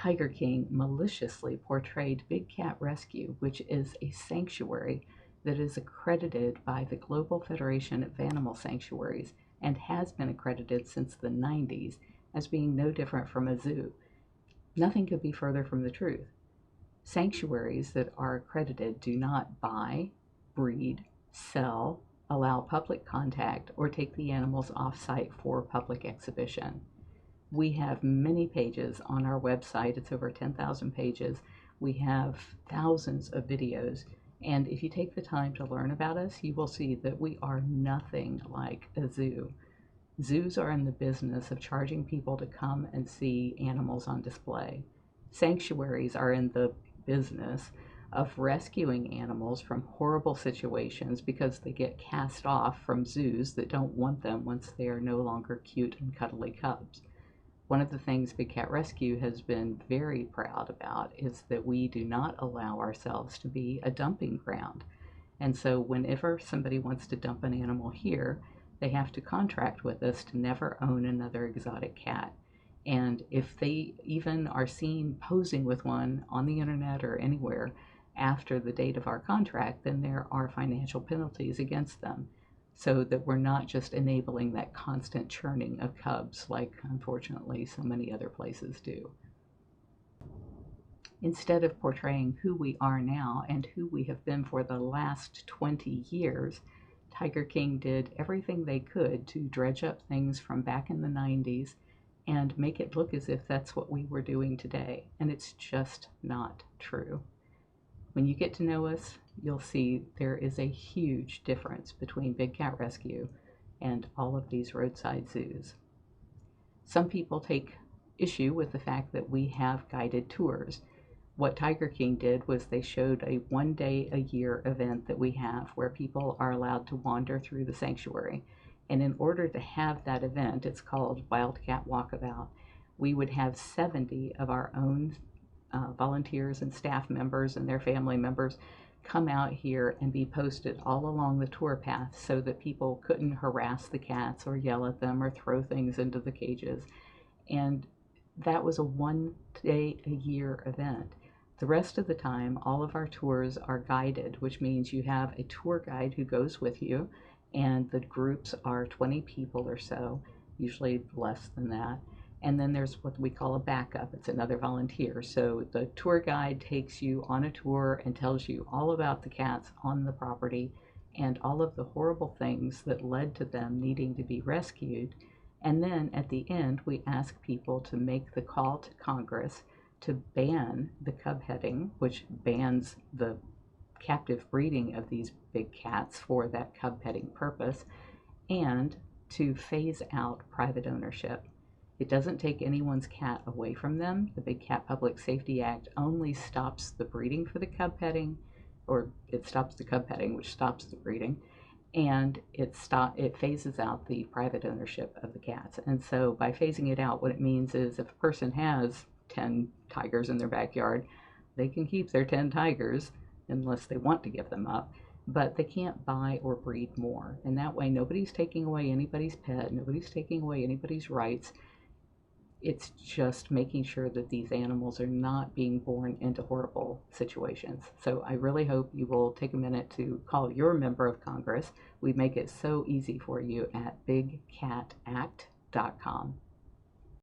TigerKing maliciously portrayed Big Cat Rescue, which is a sanctuary that is accredited by the Global Federation of Animal Sanctuaries and has been accredited since the 90s as being no different from a zoo. Nothing could be further from the truth. Sanctuaries that are accredited do not buy, breed, sell, allow public contact, or take the animals off-site for public exhibition. We have many pages on our website. It's over 10,000 pages. We have thousands of videos. And if you take the time to learn about us, you will see that we are nothing like a zoo. Zoos are in the business of charging people to come and see animals on display. Sanctuaries are in the business of rescuing animals from horrible situations because they get cast off from zoos that don't want them once they are no longer cute and cuddly cubs. One of the things Big Cat Rescue has been very proud about is that we do not allow ourselves to be a dumping ground. And so whenever somebody wants to dump an animal here, they have to contract with us to never own another exotic cat. And if they even are seen posing with one on the internet or anywhere after the date of our contract, then there are financial penalties against them, so that we're not just enabling that constant churning of cubs like unfortunately so many other places do. Instead of portraying who we are now and who we have been for the last 20 years, TigerKing did everything they could to dredge up things from back in the 90s and make it look as if that's what we were doing today, and it's just not true. When you get to know us, you'll see there is a huge difference between Big Cat Rescue and all of these roadside zoos. Some people take issue with the fact that we have guided tours. What TigerKing did was they showed a 1-day-a-year event that we have where people are allowed to wander through the sanctuary. And in order to have that event, it's called Wildcat Walkabout, we would have 70 of our own volunteers and staff members and their family members come out here and be posted all along the tour path so that people couldn't harass the cats or yell at them or throw things into the cages. And that was a 1-day-a-year event. The rest of the time, all of our tours are guided, which means you have a tour guide who goes with you, and the groups are 20 people or so, usually less than that. And then there's what we call a backup. It's another volunteer. So the tour guide takes you on a tour and tells you all about the cats on the property and all of the horrible things that led to them needing to be rescued. And then at the end, we ask people to make the call to Congress to ban the cub heading, which bans the captive breeding of these big cats for that cub petting purpose, and to phase out private ownership. It doesn't take anyone's cat away from them. The Big Cat Public Safety Act only stops the breeding for the cub petting, or it stops the cub petting, which stops the breeding, and it phases out the private ownership of the cats. And so by phasing it out, what it means is if a person has 10 tigers in their backyard, they can keep their 10 tigers unless they want to give them up, but they can't buy or breed more. And that way nobody's taking away anybody's pet, nobody's taking away anybody's rights. It's just making sure that these animals are not being born into horrible situations. So I really hope you will take a minute to call your member of Congress. We make it so easy for you at bigcatact.com.